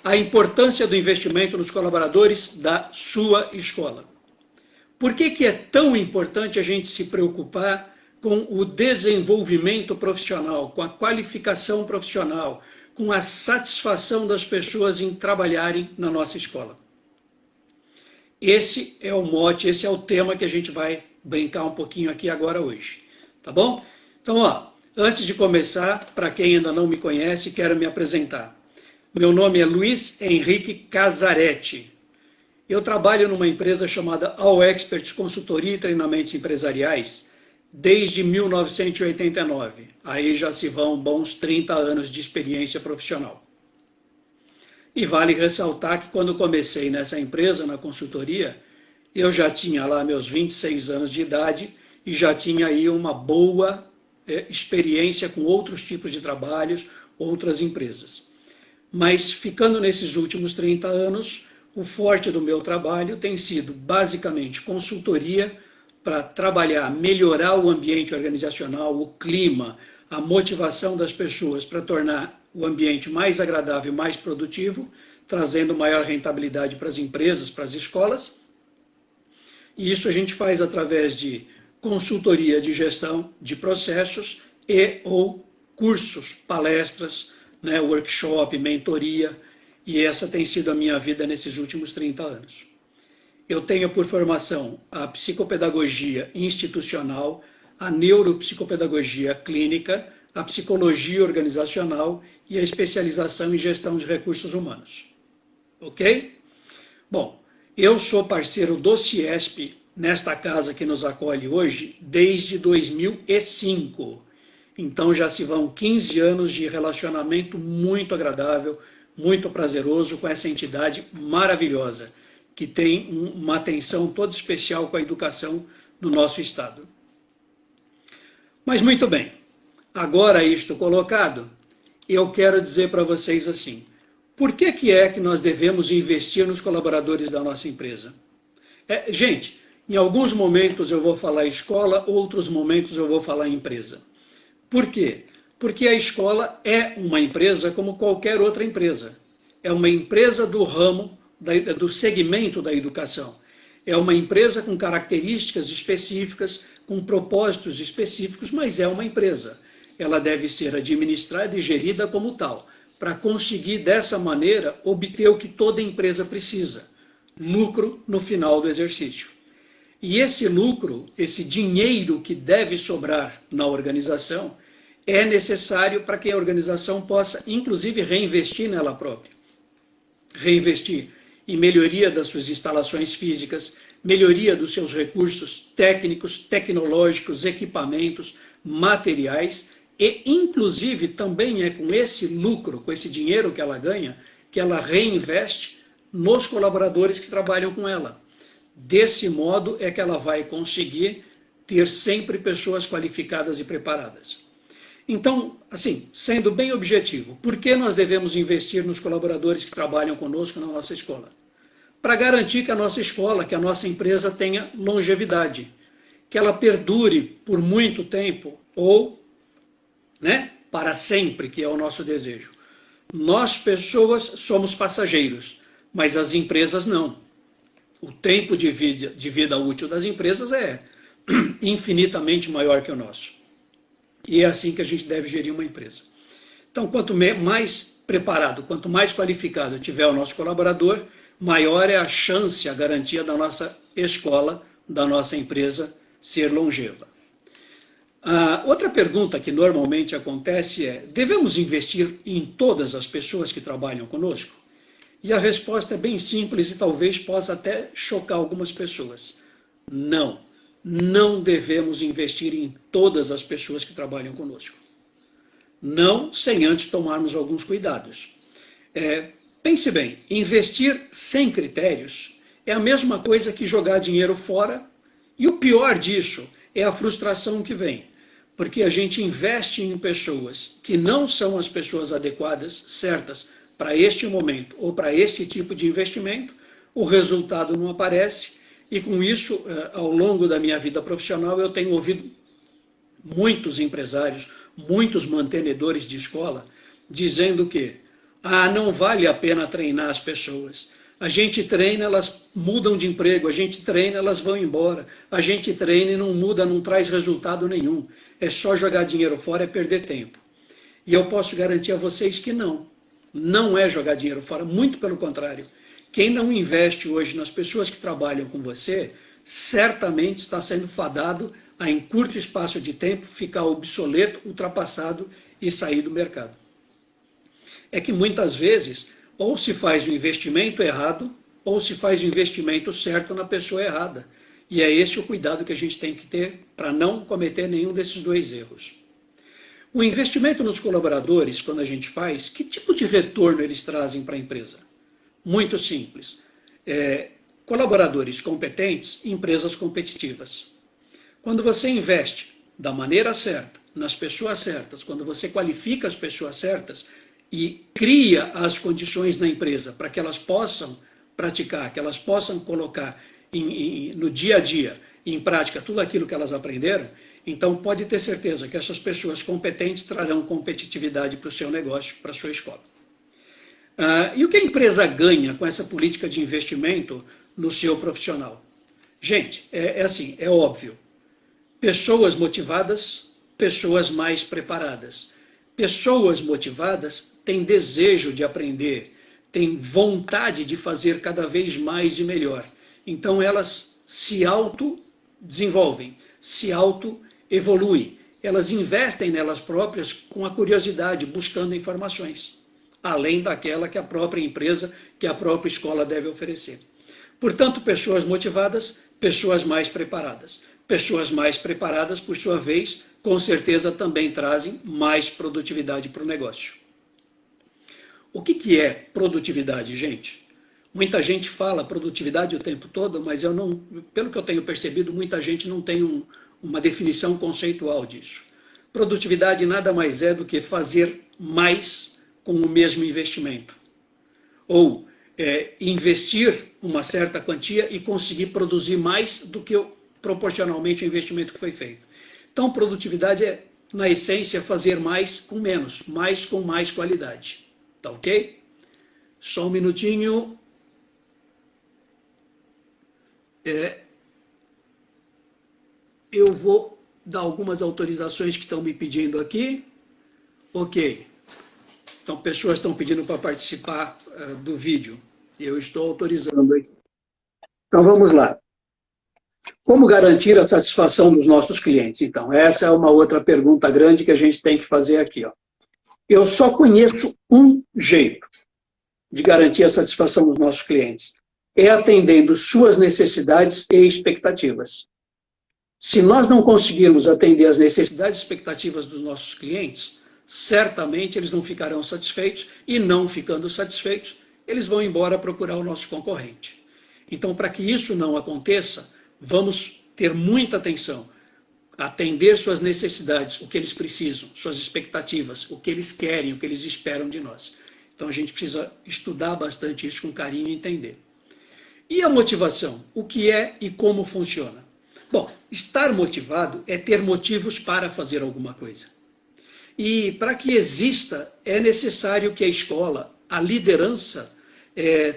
a importância do investimento nos colaboradores da sua escola. Por que é tão importante a gente se preocupar com o desenvolvimento profissional, com a qualificação profissional, com a satisfação das pessoas em trabalharem na nossa escola? Esse é o mote, esse é o tema que a gente vai brincar um pouquinho aqui agora hoje, tá bom? Então, ó, antes de começar, para quem ainda não me conhece, quero me apresentar. Meu nome é Luiz Henrique Casaretti. Eu trabalho numa empresa chamada All Experts Consultoria e Treinamentos Empresariais desde 1989. Aí já se vão bons 30 anos de experiência profissional. E vale ressaltar que quando comecei nessa empresa, na consultoria, eu já tinha lá meus 26 anos de idade e já tinha aí uma boa experiência com outros tipos de trabalhos, outras empresas. Mas ficando nesses últimos 30 anos, o forte do meu trabalho tem sido basicamente consultoria para trabalhar, melhorar o ambiente organizacional, o clima, a motivação das pessoas para tornar o ambiente mais agradável, mais produtivo, trazendo maior rentabilidade para as empresas, para as escolas. E isso a gente faz através de consultoria de gestão de processos e ou cursos, palestras, workshop, mentoria, e essa tem sido a minha vida nesses últimos 30 anos. Eu tenho por formação a psicopedagogia institucional, a neuropsicopedagogia clínica, a psicologia organizacional e a especialização em gestão de recursos humanos. Ok? Bom, eu sou parceiro do CIESP, nesta casa que nos acolhe hoje, desde 2005. Então já se vão 15 anos de relacionamento muito agradável, muito prazeroso com essa entidade maravilhosa, que tem uma atenção toda especial com a educação no nosso estado. Mas muito bem, agora isto colocado, eu quero dizer para vocês assim, por que é que nós devemos investir nos colaboradores da nossa empresa? Gente, em alguns momentos eu vou falar escola, outros momentos eu vou falar empresa. Por quê? Porque a escola é uma empresa como qualquer outra empresa. É uma empresa do ramo, do segmento da educação. É uma empresa com características específicas, com propósitos específicos, mas é uma empresa. Ela deve ser administrada e gerida como tal, para conseguir dessa maneira obter o que toda empresa precisa, lucro no final do exercício. E esse lucro, esse dinheiro que deve sobrar na organização, é necessário para que a organização possa, inclusive, reinvestir nela própria. Reinvestir em melhoria das suas instalações físicas, melhoria dos seus recursos técnicos, tecnológicos, equipamentos, materiais, e, inclusive, também é com esse lucro, com esse dinheiro que ela ganha, que ela reinveste nos colaboradores que trabalham com ela. Desse modo é que ela vai conseguir ter sempre pessoas qualificadas e preparadas. Então, assim, sendo bem objetivo, por que nós devemos investir nos colaboradores que trabalham conosco na nossa escola? Para garantir que a nossa escola, que a nossa empresa tenha longevidade, que ela perdure por muito tempo ou, para sempre, que é o nosso desejo. Nós, pessoas, somos passageiros, mas as empresas não. O tempo de vida útil das empresas é infinitamente maior que o nosso. E é assim que a gente deve gerir uma empresa. Então, quanto mais preparado, quanto mais qualificado tiver o nosso colaborador, maior é a chance, a garantia da nossa escola, da nossa empresa ser longeva. Outra pergunta que normalmente acontece é, devemos investir em todas as pessoas que trabalham conosco? E a resposta é bem simples e talvez possa até chocar algumas pessoas. Não. Não devemos investir em todas as pessoas que trabalham conosco. Não sem antes tomarmos alguns cuidados. Pense bem, investir sem critérios é a mesma coisa que jogar dinheiro fora, e o pior disso é a frustração que vem, porque a gente investe em pessoas que não são as pessoas adequadas, certas, para este momento ou para este tipo de investimento, o resultado não aparece. E com isso, ao longo da minha vida profissional, eu tenho ouvido muitos empresários, muitos mantenedores de escola, dizendo que Ah, não vale a pena treinar as pessoas. A gente treina, elas mudam de emprego, a gente treina, elas vão embora. A gente treina e não muda, não traz resultado nenhum. É só jogar dinheiro fora, é perder tempo. E eu posso garantir a vocês que não. Não é jogar dinheiro fora, muito pelo contrário. Quem não investe hoje nas pessoas que trabalham com você, certamente está sendo fadado a, em curto espaço de tempo, ficar obsoleto, ultrapassado e sair do mercado. É que muitas vezes, ou se faz o investimento errado, ou se faz o investimento certo na pessoa errada. E é esse o cuidado que a gente tem que ter para não cometer nenhum desses dois erros. O investimento nos colaboradores, quando a gente faz, que tipo de retorno eles trazem para a empresa? Muito simples. Colaboradores competentes, empresas competitivas. Quando você investe da maneira certa, nas pessoas certas, quando você qualifica as pessoas certas e cria as condições na empresa para que elas possam praticar, que elas possam colocar no dia a dia em prática tudo aquilo que elas aprenderam, então pode ter certeza que essas pessoas competentes trarão competitividade para o seu negócio, para a sua escola. E o que a empresa ganha com essa política de investimento no seu profissional? Gente, assim, é óbvio. Pessoas motivadas, pessoas mais preparadas. Pessoas motivadas têm desejo de aprender, têm vontade de fazer cada vez mais e melhor. Então elas se auto-desenvolvem, se auto-evoluem. Elas investem nelas próprias com a curiosidade, buscando informações, além daquela que a própria empresa, que a própria escola deve oferecer. Portanto, pessoas motivadas, pessoas mais preparadas. Pessoas mais preparadas, por sua vez, com certeza também trazem mais produtividade para o negócio. O que é produtividade, gente? Muita gente fala produtividade o tempo todo, mas eu não, pelo que eu tenho percebido, muita gente não tem uma definição conceitual disso. Produtividade nada mais é do que fazer mais com o mesmo investimento. Ou investir uma certa quantia e conseguir produzir mais do que proporcionalmente o investimento que foi feito. Então, produtividade é, na essência, fazer mais com menos, mais com mais qualidade. Tá ok? Só um minutinho. Eu vou dar algumas autorizações que estão me pedindo aqui. Ok. Então, pessoas estão pedindo para participar do vídeo. Eu estou autorizando aqui. Então, vamos lá. Como garantir a satisfação dos nossos clientes? Então, essa é uma outra pergunta grande que a gente tem que fazer aqui. Ó. Eu só conheço um jeito de garantir a satisfação dos nossos clientes. É atendendo suas necessidades e expectativas. Se nós não conseguirmos atender as necessidades e expectativas dos nossos clientes, certamente eles não ficarão satisfeitos e, não ficando satisfeitos, eles vão embora procurar o nosso concorrente. Então, para que isso não aconteça, vamos ter muita atenção, atender suas necessidades, o que eles precisam, suas expectativas, o que eles querem, o que eles esperam de nós. Então a gente precisa estudar bastante isso com carinho e entender. E a motivação? O que é e como funciona? Bom, estar motivado é ter motivos para fazer alguma coisa. E para que exista, é necessário que a escola, a liderança,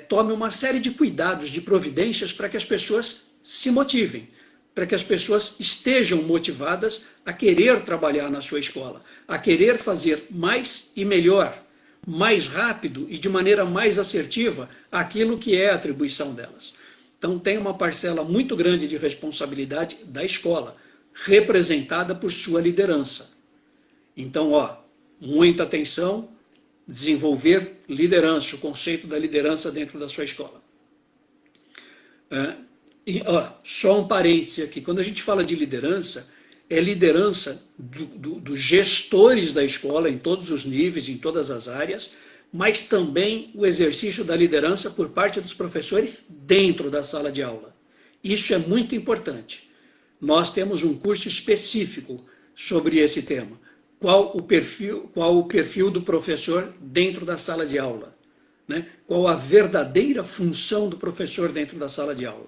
tome uma série de cuidados, de providências para que as pessoas se motivem, para que as pessoas estejam motivadas a querer trabalhar na sua escola, a querer fazer mais e melhor, mais rápido e de maneira mais assertiva aquilo que é a atribuição delas. Então tem uma parcela muito grande de responsabilidade da escola, representada por sua liderança. Então, muita atenção, desenvolver liderança, o conceito da liderança dentro da sua escola. Só um parêntese aqui, quando a gente fala de liderança, é liderança dos gestores da escola, em todos os níveis, em todas as áreas, mas também o exercício da liderança por parte dos professores dentro da sala de aula. Isso é muito importante. Nós temos um curso específico sobre esse tema. Qual o perfil do professor dentro da sala de aula? Né? Qual a verdadeira função do professor dentro da sala de aula?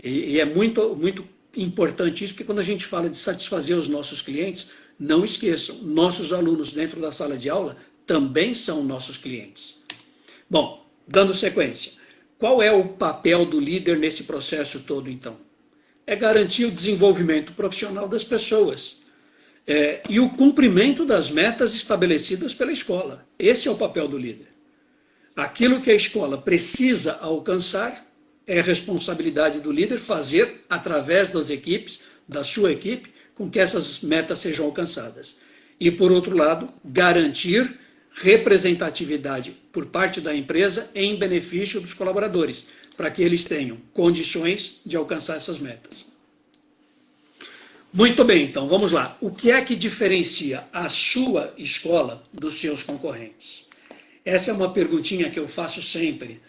E é muito, muito importante isso, porque quando a gente fala de satisfazer os nossos clientes, não esqueçam, nossos alunos dentro da sala de aula também são nossos clientes. Bom, dando sequência, qual é o papel do líder nesse processo todo, então? É garantir o desenvolvimento profissional das pessoas e o cumprimento das metas estabelecidas pela escola. Esse é o papel do líder. Aquilo que a escola precisa alcançar é responsabilidade do líder fazer, através das equipes, da sua equipe, com que essas metas sejam alcançadas. E, por outro lado, garantir representatividade por parte da empresa em benefício dos colaboradores, para que eles tenham condições de alcançar essas metas. Muito bem, então, vamos lá. O que é que diferencia a sua escola dos seus concorrentes? Essa é uma perguntinha que eu faço sempre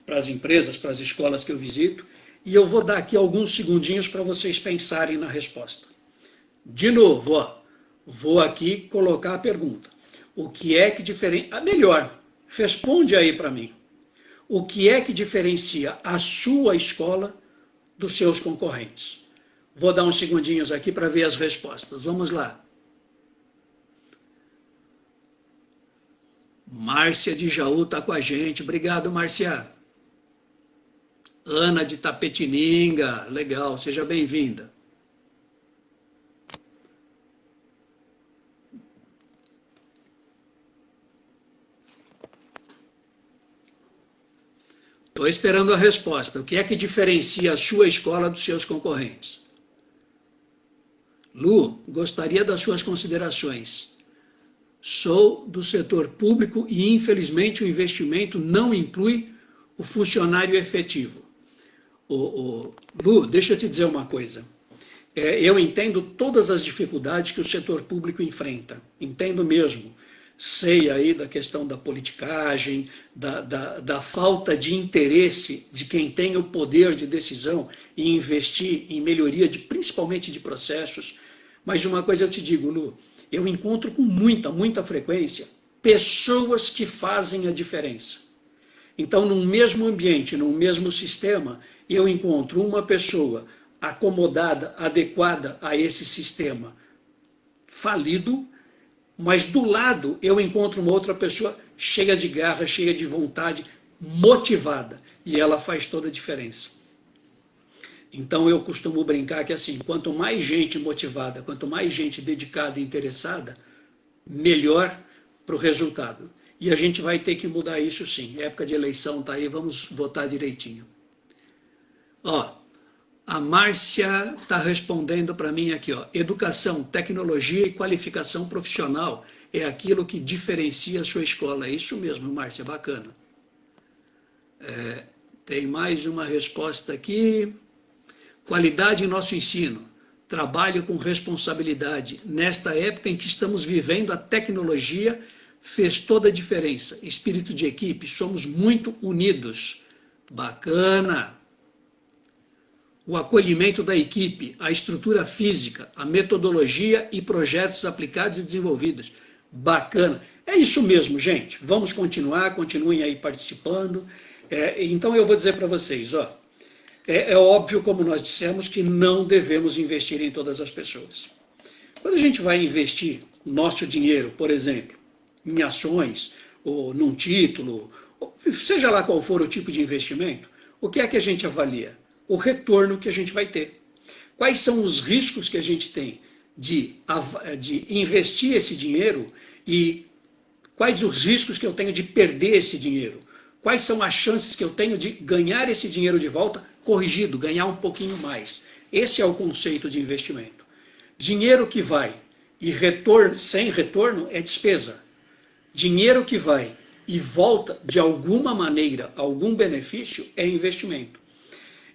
para as empresas, para as escolas que eu visito, e eu vou dar aqui alguns segundinhos para vocês pensarem na resposta. De novo, vou aqui colocar a pergunta. O que é que diferencia... Melhor, responde aí para mim. O que é que diferencia a sua escola dos seus concorrentes? Vou dar uns segundinhos aqui para ver as respostas. Vamos lá. Márcia de Jaú está com a gente. Obrigado, Márcia. Ana de Tapetininga. Legal, seja bem-vinda. Estou esperando a resposta. O que é que diferencia a sua escola dos seus concorrentes? Lu, gostaria das suas considerações. Sou do setor público e, infelizmente, o investimento não inclui o funcionário efetivo. Lu, deixa eu te dizer uma coisa. Eu entendo todas as dificuldades que o setor público enfrenta. Entendo mesmo. Sei aí da questão da politicagem, da falta de interesse de quem tem o poder de decisão em investir em melhoria, principalmente de processos. Mas uma coisa eu te digo, Lu, eu encontro com muita frequência pessoas que fazem a diferença. Então, num mesmo ambiente, num mesmo sistema, eu encontro uma pessoa acomodada, adequada a esse sistema falido, mas do lado eu encontro uma outra pessoa cheia de garra, cheia de vontade, motivada, e ela faz toda a diferença. Então eu costumo brincar que assim, quanto mais gente motivada, quanto mais gente dedicada e interessada, melhor para o resultado. E a gente vai ter que mudar isso sim. Época de eleição está aí, vamos votar direitinho. A Márcia está respondendo para mim aqui, educação, tecnologia e qualificação profissional é aquilo que diferencia a sua escola. É isso mesmo, Márcia, bacana. Tem mais uma resposta aqui. Qualidade em nosso ensino, trabalho com responsabilidade. Nesta época em que estamos vivendo, a tecnologia fez toda a diferença. Espírito de equipe, somos muito unidos. Bacana. O acolhimento da equipe, a estrutura física, a metodologia e projetos aplicados e desenvolvidos. Bacana. É isso mesmo, gente. Vamos continuar, continuem aí participando. Então eu vou dizer para vocês, é óbvio, como nós dissemos, que não devemos investir em todas as pessoas. Quando a gente vai investir nosso dinheiro, por exemplo, em ações, ou num título, ou seja lá qual for o tipo de investimento, o que é que a gente avalia? O retorno que a gente vai ter. Quais são os riscos que a gente tem de investir esse dinheiro e quais os riscos que eu tenho de perder esse dinheiro? Quais são as chances que eu tenho de ganhar esse dinheiro de volta corrigido, ganhar um pouquinho mais? Esse é o conceito de investimento. Dinheiro que vai e retorno, sem retorno é despesa. Dinheiro que vai e volta de alguma maneira, algum benefício, é investimento.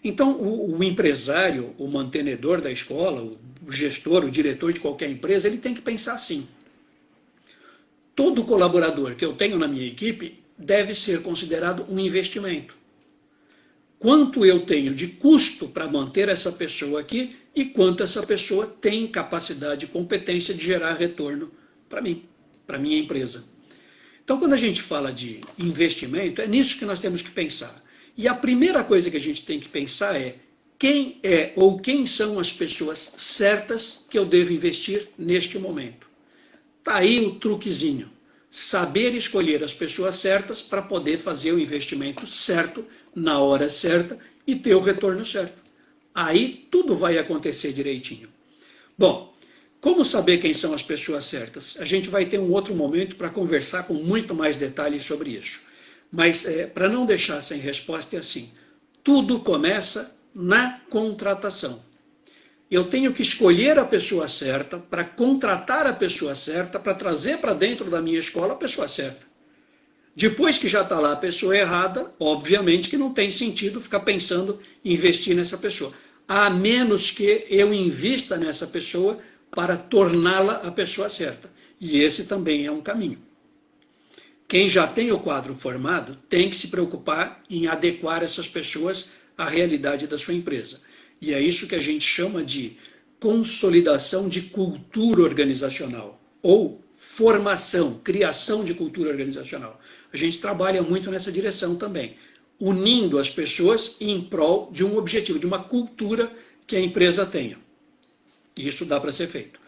Então, o empresário, o mantenedor da escola, o gestor, o diretor de qualquer empresa, ele tem que pensar assim. Todo colaborador que eu tenho na minha equipe deve ser considerado um investimento. Quanto eu tenho de custo para manter essa pessoa aqui e quanto essa pessoa tem capacidade e competência de gerar retorno para mim, para minha empresa. Então, quando a gente fala de investimento, é nisso que nós temos que pensar. E a primeira coisa que a gente tem que pensar é quem é ou quem são as pessoas certas que eu devo investir neste momento. Está aí o truquezinho. saber escolher as pessoas certas para poder fazer o investimento certo, na hora certa e ter o retorno certo. Aí tudo vai acontecer direitinho. Bom, como saber quem são as pessoas certas? A gente vai ter um outro momento para conversar com muito mais detalhes sobre isso. Mas para não deixar sem resposta é assim, tudo começa na contratação. Eu tenho que escolher a pessoa certa para contratar a pessoa certa, para trazer para dentro da minha escola a pessoa certa. Depois que já está lá a pessoa errada, obviamente que não tem sentido ficar pensando em investir nessa pessoa. A menos que eu invista nessa pessoa para torná-la a pessoa certa. E esse também é um caminho. Quem já tem o quadro formado tem que se preocupar em adequar essas pessoas à realidade da sua empresa. E é isso que a gente chama de consolidação de cultura organizacional, ou formação, criação de cultura organizacional. A gente trabalha muito nessa direção também, unindo as pessoas em prol de um objetivo, de uma cultura que a empresa tenha. Isso dá para ser feito.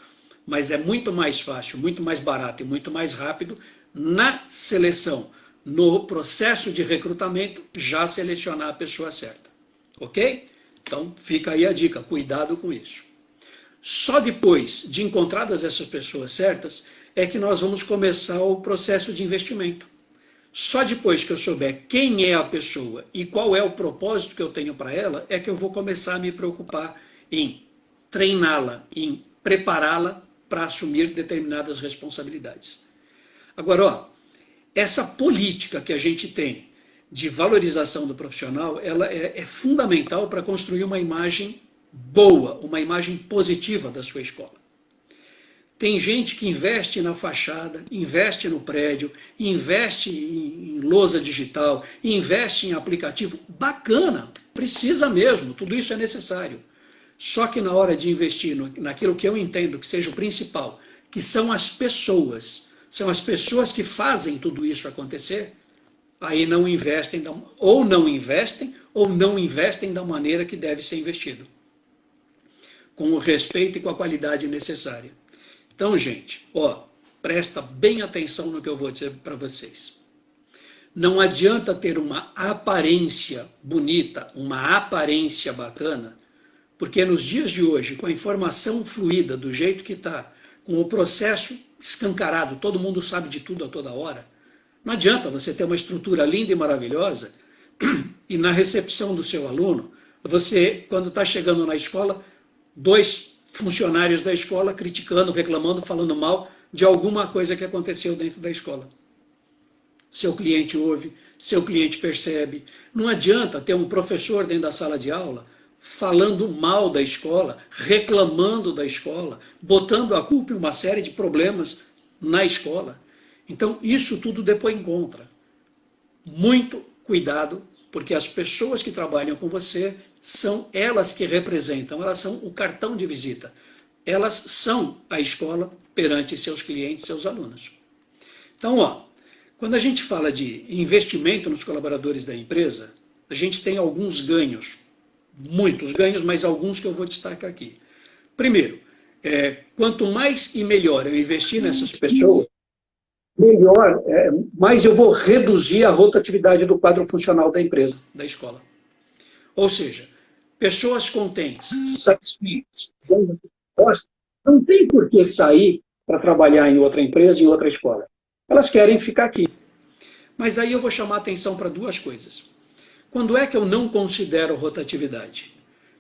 Mas é muito mais fácil, muito mais barato e muito mais rápido na seleção, no processo de recrutamento, já selecionar a pessoa certa. Ok? Então, fica aí a dica, cuidado com isso. Só depois de encontradas essas pessoas certas, é que nós vamos começar o processo de investimento. Só depois que eu souber quem é a pessoa e qual é o propósito que eu tenho para ela, é que eu vou começar a me preocupar em treiná-la, em prepará-la para assumir determinadas responsabilidades. Agora, ó, essa política que a gente tem de valorização do profissional, ela é fundamental para construir uma imagem boa, uma imagem positiva da sua escola. Tem gente que investe na fachada, investe no prédio, investe em lousa digital, investe em aplicativo. Bacana, precisa mesmo, tudo isso é necessário. Só que na hora de investir naquilo que eu entendo que seja o principal, que são as pessoas que fazem tudo isso acontecer, aí não investem, ou não investem da maneira que deve ser investido, com o respeito e com a qualidade necessária. Então, gente, ó, presta bem atenção no que eu vou dizer para vocês. Não adianta ter uma aparência bonita, uma aparência bacana, porque nos dias de hoje, com a informação fluida do jeito que está, com o processo escancarado, todo mundo sabe de tudo a toda hora, não adianta você ter uma estrutura linda e maravilhosa e na recepção do seu aluno, você, quando está chegando na escola, 2 funcionários da escola criticando, reclamando, falando mal de alguma coisa que aconteceu dentro da escola. Seu cliente ouve, seu cliente percebe. Não adianta ter um professor dentro da sala de aula falando mal da escola, reclamando da escola, botando a culpa em uma série de problemas na escola. Então, isso tudo depois encontra. Muito cuidado, porque as pessoas que trabalham com você são elas que representam, elas são o cartão de visita. Elas são a escola perante seus clientes, seus alunos. Então, ó, quando a gente fala de investimento nos colaboradores da empresa, a gente tem alguns ganhos, muitos ganhos, mas alguns que eu vou destacar aqui. Primeiro, quanto mais e melhor eu investir nessas pessoas, melhor, mais eu vou reduzir a rotatividade do quadro funcional da empresa, da escola. Ou seja, pessoas contentes, satisfeitas, não tem por que sair para trabalhar em outra empresa, em outra escola. Elas querem ficar aqui. Mas aí eu vou chamar a atenção para 2 coisas. Quando é que eu não considero rotatividade?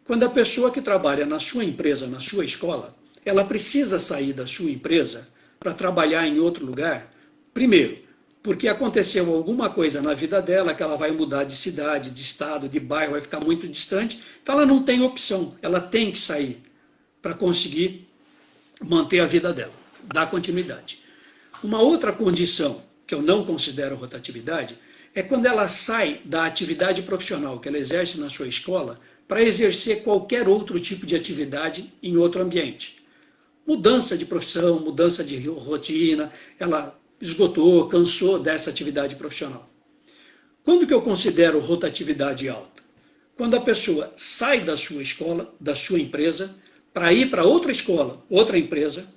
Quando a pessoa que trabalha na sua empresa, na sua escola, ela precisa sair da sua empresa para trabalhar em outro lugar, primeiro, porque aconteceu alguma coisa na vida dela, que ela vai mudar de cidade, de estado, de bairro, vai ficar muito distante, então ela não tem opção, ela tem que sair para conseguir manter a vida dela, dar continuidade. Uma outra condição que eu não considero rotatividade é quando ela sai da atividade profissional que ela exerce na sua escola para exercer qualquer outro tipo de atividade em outro ambiente. Mudança de profissão, mudança de rotina, ela esgotou, cansou dessa atividade profissional. Quando que eu considero rotatividade alta? Quando a pessoa sai da sua escola, da sua empresa, para ir para outra escola, outra empresa,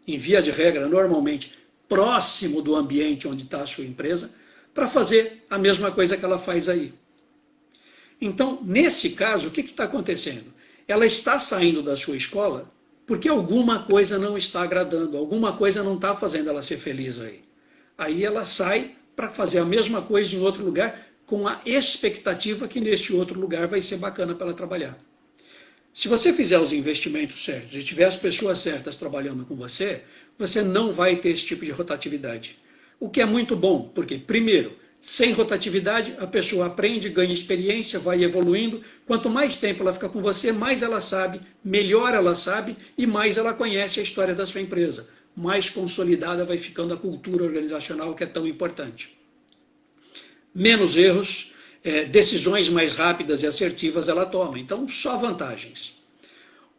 em via de regra, normalmente, próximo do ambiente onde está a sua empresa, para fazer a mesma coisa que ela faz aí. Então, nesse caso, o que está acontecendo? Ela está saindo da sua escola porque alguma coisa não está agradando, alguma coisa não está fazendo ela ser feliz aí. Aí ela sai para fazer a mesma coisa em outro lugar, com a expectativa que nesse outro lugar vai ser bacana para ela trabalhar. Se você fizer os investimentos certos e tiver as pessoas certas trabalhando com você, você não vai ter esse tipo de rotatividade. O que é muito bom, porque, primeiro, sem rotatividade, a pessoa aprende, ganha experiência, vai evoluindo. Quanto mais tempo ela fica com você, mais ela sabe, melhor ela sabe e mais ela conhece a história da sua empresa. Mais consolidada vai ficando a cultura organizacional, que é tão importante. Menos erros, decisões mais rápidas e assertivas ela toma. Então, só vantagens.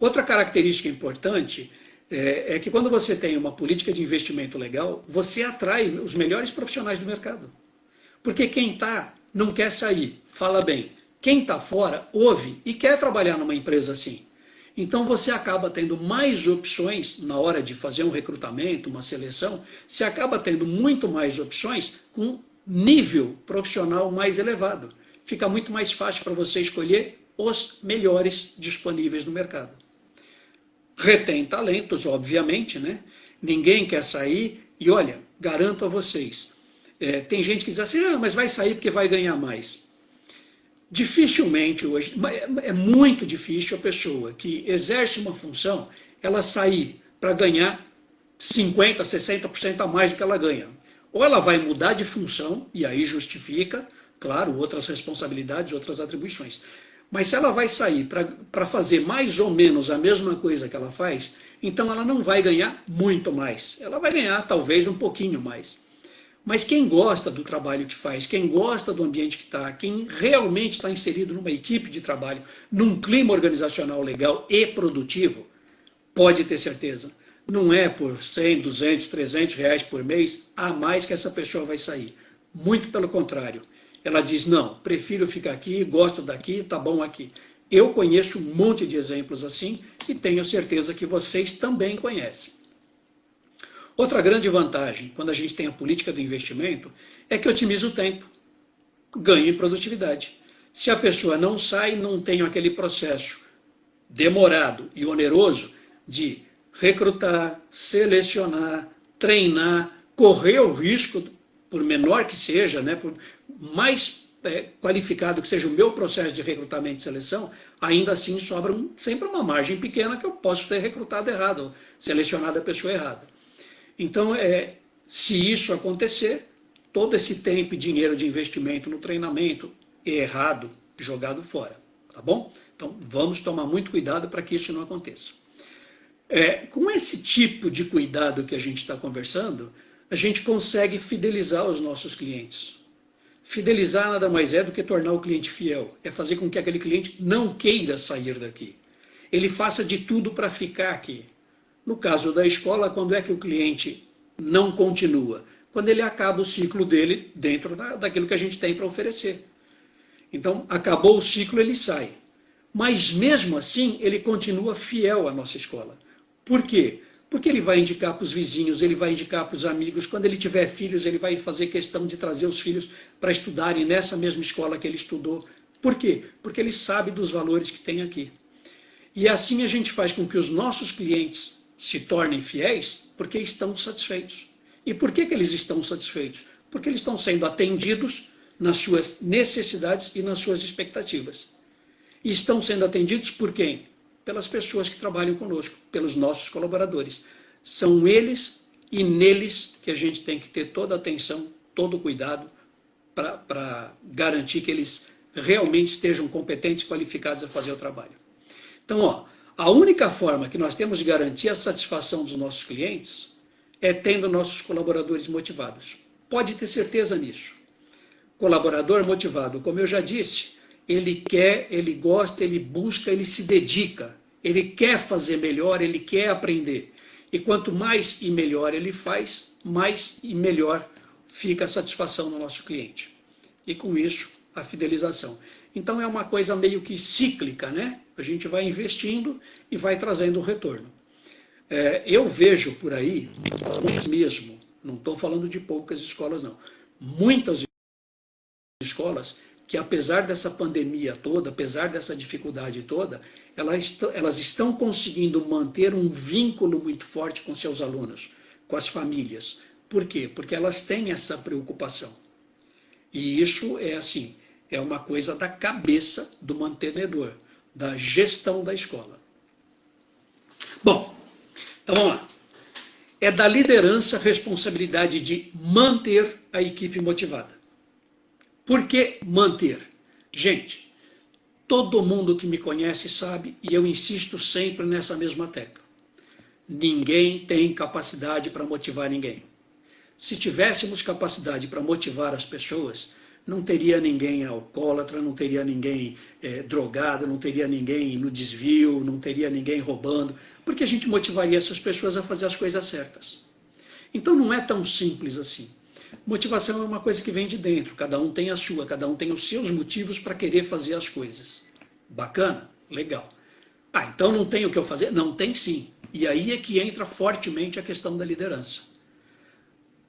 Outra característica importante é que quando você tem uma política de investimento legal, você atrai os melhores profissionais do mercado. Porque quem está não quer sair, fala bem. Quem está fora, ouve e quer trabalhar numa empresa assim. Então você acaba tendo mais opções na hora de fazer um recrutamento, uma seleção, você acaba tendo muito mais opções com nível profissional mais elevado. Fica muito mais fácil para você escolher os melhores disponíveis no mercado. Retém talentos, obviamente, né? Ninguém quer sair e, olha, garanto a vocês, tem gente que diz assim, mas vai sair porque vai ganhar mais. Dificilmente hoje, é muito difícil a pessoa que exerce uma função, ela sair para ganhar 50%, 60% a mais do que ela ganha. Ou ela vai mudar de função, e aí justifica, claro, outras responsabilidades, outras atribuições. Mas se ela vai sair para fazer mais ou menos a mesma coisa que ela faz, então ela não vai ganhar muito mais. Ela vai ganhar talvez um pouquinho mais. Mas quem gosta do trabalho que faz, quem gosta do ambiente que está, quem realmente está inserido numa equipe de trabalho, num clima organizacional legal e produtivo, pode ter certeza. Não é por 100, 200, 300 reais por mês a mais que essa pessoa vai sair. Muito pelo contrário. Ela diz, não, prefiro ficar aqui, gosto daqui, tá bom aqui. Eu conheço um monte de exemplos assim e tenho certeza que vocês também conhecem. Outra grande vantagem, quando a gente tem a política do investimento, é que otimiza o tempo, ganha em produtividade. Se a pessoa não sai, não tem aquele processo demorado e oneroso de recrutar, selecionar, treinar, correr o risco, por menor que seja, né, por mais qualificado que seja o meu processo de recrutamento e seleção, ainda assim sobra sempre uma margem pequena que eu posso ter recrutado errado, selecionado a pessoa errada. Então, se isso acontecer, todo esse tempo e dinheiro de investimento no treinamento é errado, jogado fora, tá bom? Então, vamos tomar muito cuidado para que isso não aconteça. Com esse tipo de cuidado que a gente está conversando, a gente consegue fidelizar os nossos clientes. Fidelizar nada mais é do que tornar o cliente fiel, é fazer com que aquele cliente não queira sair daqui. Ele faça de tudo para ficar aqui. No caso da escola, quando é que o cliente não continua? Quando ele acaba o ciclo dele dentro daquilo que a gente tem para oferecer. Então, acabou o ciclo, ele sai. Mas mesmo assim, ele continua fiel à nossa escola. Por quê? Porque ele vai indicar para os vizinhos, ele vai indicar para os amigos. Quando ele tiver filhos, ele vai fazer questão de trazer os filhos para estudarem nessa mesma escola que ele estudou. Por quê? Porque ele sabe dos valores que tem aqui. E assim a gente faz com que os nossos clientes se tornem fiéis porque estão satisfeitos. E por que eles estão satisfeitos? Porque eles estão sendo atendidos nas suas necessidades e nas suas expectativas. E estão sendo atendidos por quem? Pelas pessoas que trabalham conosco, pelos nossos colaboradores. São eles e neles que a gente tem que ter toda a atenção, todo o cuidado para garantir que eles realmente estejam competentes e qualificados a fazer o trabalho. Então, a única forma que nós temos de garantir a satisfação dos nossos clientes é tendo nossos colaboradores motivados. Pode ter certeza nisso. Colaborador motivado, como eu já disse, ele quer, ele gosta, ele busca, ele se dedica. Ele quer fazer melhor, ele quer aprender. E quanto mais e melhor ele faz, mais e melhor fica a satisfação do nosso cliente. E com isso, a fidelização. Então é uma coisa meio que cíclica, né? A gente vai investindo e vai trazendo o retorno. Eu vejo por aí, mesmo, Não estou falando de poucas escolas, não. Muitas escolas que, apesar dessa pandemia toda, apesar dessa dificuldade toda, elas estão conseguindo manter um vínculo muito forte com seus alunos, com as famílias. Por quê? Porque elas têm essa preocupação. E isso é assim, é uma coisa da cabeça do mantenedor, da gestão da escola. Bom, então vamos lá. É da liderança a responsabilidade de manter a equipe motivada. Por que manter? Gente, todo mundo que me conhece sabe, e eu insisto sempre nessa mesma tecla. Ninguém tem capacidade para motivar ninguém. Se tivéssemos capacidade para motivar as pessoas, não teria ninguém alcoólatra, não teria ninguém drogado, não teria ninguém no desvio, não teria ninguém roubando, porque a gente motivaria essas pessoas a fazer as coisas certas. Então não é tão simples assim. Motivação é uma coisa que vem de dentro, cada um tem a sua, cada um tem os seus motivos para querer fazer as coisas. Bacana? Legal. Ah, então não tem o que eu fazer? Não, tem sim. E aí é que entra fortemente a questão da liderança.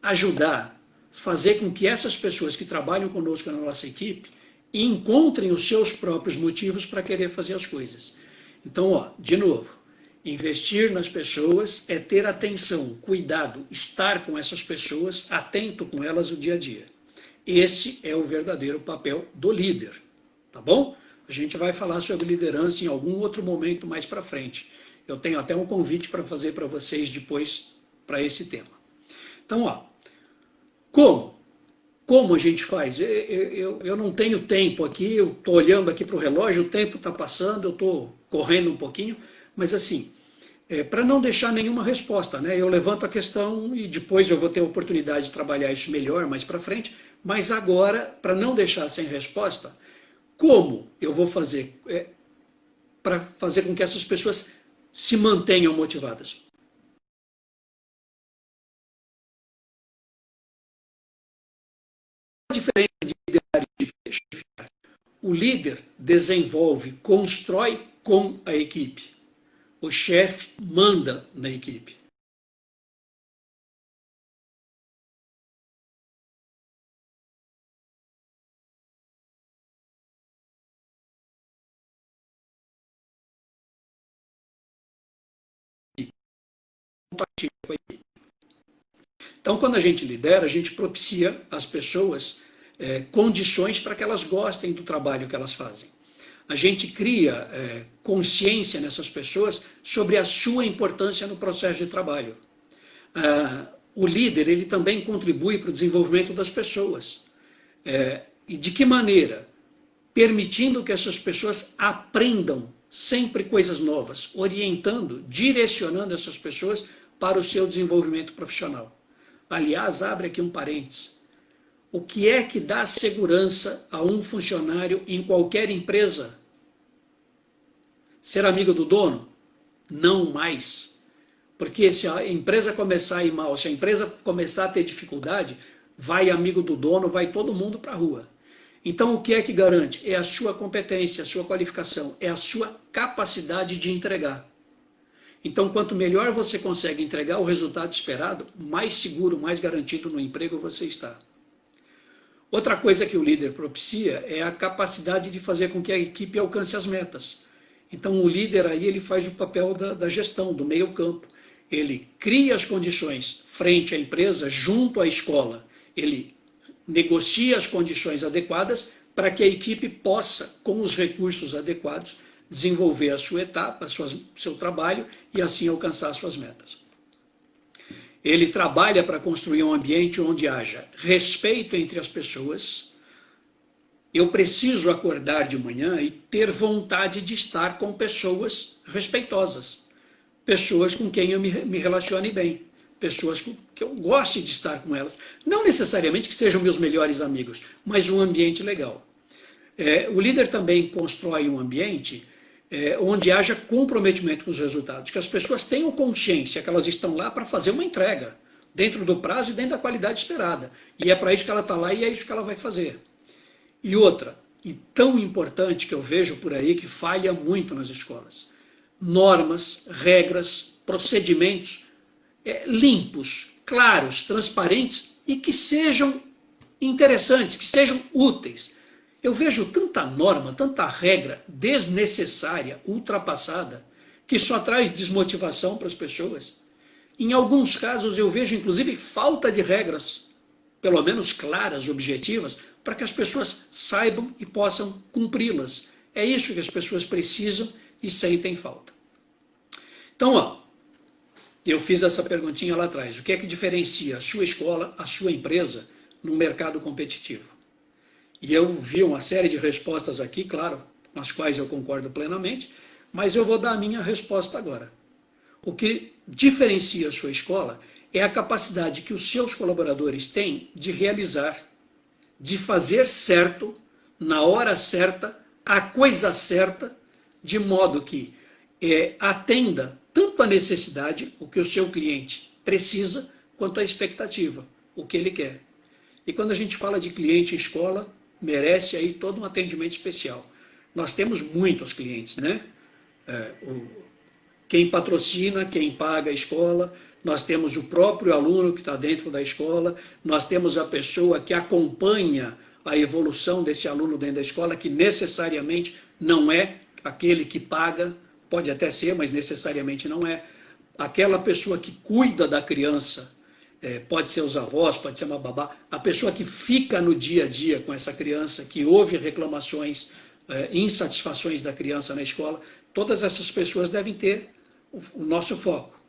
Ajudar, fazer com que essas pessoas que trabalham conosco na nossa equipe encontrem os seus próprios motivos para querer fazer as coisas. Então, ó, de novo, investir nas pessoas é ter atenção, cuidado, estar com essas pessoas, atento com elas o dia a dia. Esse é o verdadeiro papel do líder, tá bom? A gente vai falar sobre liderança em algum outro momento mais para frente. Eu tenho até um convite para fazer para vocês depois para esse tema. Então, ó, como a gente faz? Eu não tenho tempo aqui, eu estou olhando aqui para o relógio, o tempo está passando, eu estou correndo um pouquinho, mas assim, para não deixar nenhuma resposta, né? Eu levanto a questão e depois eu vou ter a oportunidade de trabalhar isso melhor mais para frente, mas agora, para não deixar sem resposta, como eu vou fazer para fazer com que essas pessoas se mantenham motivadas? A diferença de liderar e de chefiar. O líder desenvolve, constrói com a equipe. O chefe manda na equipe. Compartilha com a equipe. Então, quando a gente lidera, a gente propicia às pessoas condições para que elas gostem do trabalho que elas fazem. A gente cria consciência nessas pessoas sobre a sua importância no processo de trabalho. O líder, ele também contribui para o desenvolvimento das pessoas. E de que maneira? Permitindo que essas pessoas aprendam sempre coisas novas, orientando, direcionando essas pessoas para o seu desenvolvimento profissional. Aliás, abre aqui um parênteses. O que é que dá segurança a um funcionário em qualquer empresa? Ser amigo do dono? Não mais. Porque se a empresa começar a ir mal, se a empresa começar a ter dificuldade, vai amigo do dono, vai todo mundo para a rua. Então, o que é que garante? É a sua competência, a sua qualificação, é a sua capacidade de entregar. Então, quanto melhor você consegue entregar o resultado esperado, mais seguro, mais garantido no emprego você está. Outra coisa que o líder propicia é a capacidade de fazer com que a equipe alcance as metas. Então, o líder aí ele faz o papel da gestão, do meio campo. Ele cria as condições frente à empresa, junto à escola. Ele negocia as condições adequadas para que a equipe possa, com os recursos adequados, desenvolver a sua etapa, seu trabalho e assim alcançar suas metas. Ele trabalha para construir um ambiente onde haja respeito entre as pessoas. Eu preciso acordar de manhã e ter vontade de estar com pessoas respeitosas, pessoas com quem eu me relacione bem, pessoas que eu goste de estar com elas. Não necessariamente que sejam meus melhores amigos, mas um ambiente legal. O líder também constrói um ambiente onde haja comprometimento com os resultados, que as pessoas tenham consciência que elas estão lá para fazer uma entrega, dentro do prazo e dentro da qualidade esperada. E é para isso que ela está lá e é isso que ela vai fazer. E outra, e tão importante que eu vejo por aí que falha muito nas escolas, normas, regras, procedimentos limpos, claros, transparentes e que sejam interessantes, que sejam úteis. Eu vejo tanta norma, tanta regra desnecessária, ultrapassada, que só traz desmotivação para as pessoas. Em alguns casos eu vejo inclusive falta de regras, pelo menos claras, objetivas, para que as pessoas saibam e possam cumpri-las. É isso que as pessoas precisam e sentem falta. Então, ó, eu fiz essa perguntinha lá atrás. O que é que diferencia a sua escola, a sua empresa, no mercado competitivo? E eu vi uma série de respostas aqui, claro, com as quais eu concordo plenamente, mas eu vou dar a minha resposta agora. O que diferencia a sua escola é a capacidade que os seus colaboradores têm de realizar, de fazer certo, na hora certa, a coisa certa, de modo que atenda tanto a necessidade, o que o seu cliente precisa, quanto a expectativa, o que ele quer. E quando a gente fala de cliente em escola, merece aí todo um atendimento especial. Nós temos muitos clientes, né? Quem patrocina, quem paga a escola, nós temos o próprio aluno que está dentro da escola, nós temos a pessoa que acompanha a evolução desse aluno dentro da escola, que necessariamente não é aquele que paga, pode até ser, mas necessariamente não é. Aquela pessoa que cuida da criança, pode ser os avós, pode ser uma babá, a pessoa que fica no dia a dia com essa criança, que ouve reclamações, insatisfações da criança na escola, todas essas pessoas devem ter o nosso foco.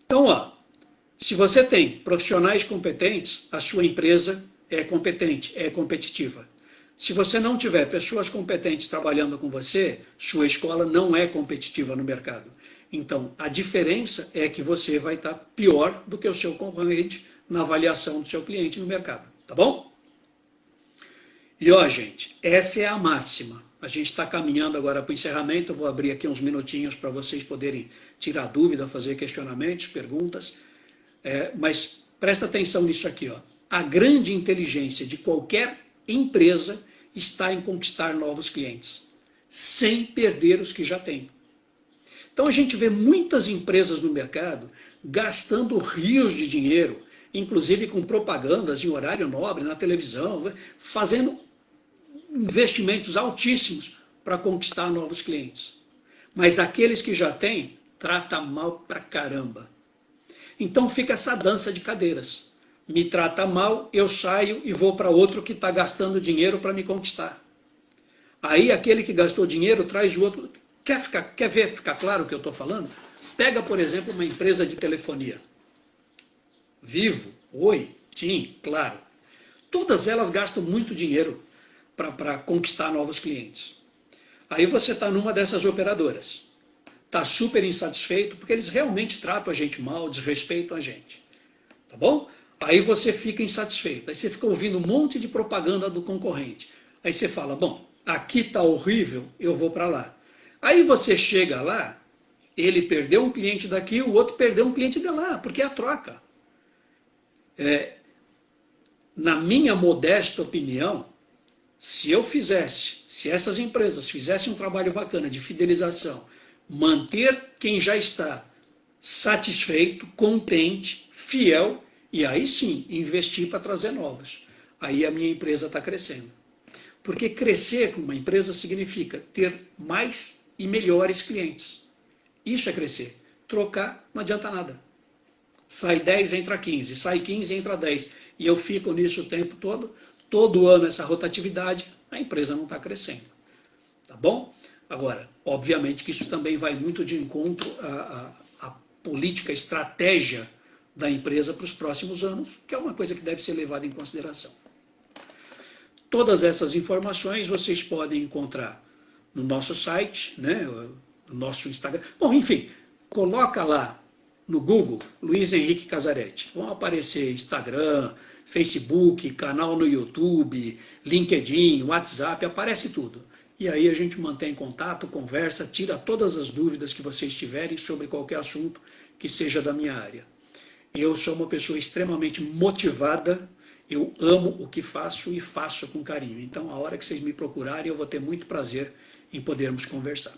Então, ó, se você tem profissionais competentes, a sua empresa é competente, é competitiva. Se você não tiver pessoas competentes trabalhando com você, sua escola não é competitiva no mercado. Então, a diferença é que você vai estar pior do que o seu concorrente na avaliação do seu cliente no mercado, tá bom? E ó, gente, essa é a máxima. A gente está caminhando agora para o encerramento, eu vou abrir aqui uns minutinhos para vocês poderem tirar dúvida, fazer questionamentos, perguntas, mas presta atenção nisso aqui, ó. A grande inteligência de qualquer empresa está em conquistar novos clientes, sem perder os que já tem. Então a gente vê muitas empresas no mercado gastando rios de dinheiro, inclusive com propagandas em horário nobre, na televisão, fazendo investimentos altíssimos para conquistar novos clientes. Mas aqueles que já têm, trata mal pra caramba. Então fica essa dança de cadeiras. Me trata mal, eu saio e vou para outro que está gastando dinheiro para me conquistar. Aí aquele que gastou dinheiro traz o outro. Quer ver ficar claro o que eu estou falando? Pega, por exemplo, uma empresa de telefonia. Vivo, Oi, TIM, Claro. Todas elas gastam muito dinheiro para conquistar novos clientes. Aí você está numa dessas operadoras. Está super insatisfeito porque eles realmente tratam a gente mal, desrespeitam a gente. Tá bom? Aí você fica insatisfeito. Aí você fica ouvindo um monte de propaganda do concorrente. Aí você fala, bom, aqui está horrível, eu vou para lá. Aí você chega lá, ele perdeu um cliente daqui, o outro perdeu um cliente de lá, porque é a troca. Na minha modesta opinião, se essas empresas fizessem um trabalho bacana de fidelização, manter quem já está satisfeito, contente, fiel, e aí sim, investir para trazer novos. Aí a minha empresa está crescendo. Porque crescer com uma empresa significa ter mais e melhores clientes. Isso é crescer. Trocar não adianta nada. Sai 10, entra 15. Sai 15, entra 10. E eu fico nisso o tempo todo. Todo ano essa rotatividade, a empresa não está crescendo. Tá bom? Agora, obviamente que isso também vai muito de encontro à política, à estratégia da empresa para os próximos anos, que é uma coisa que deve ser levada em consideração. Todas essas informações vocês podem encontrar no nosso site, né, no nosso Instagram. Bom, enfim, coloca lá no Google Luiz Henrique Casaretti. Vão aparecer Instagram, Facebook, canal no YouTube, LinkedIn, WhatsApp, aparece tudo. E aí a gente mantém contato, conversa, tira todas as dúvidas que vocês tiverem sobre qualquer assunto que seja da minha área. Eu sou uma pessoa extremamente motivada, eu amo o que faço e faço com carinho. Então, a hora que vocês me procurarem, eu vou ter muito prazer em podermos conversar.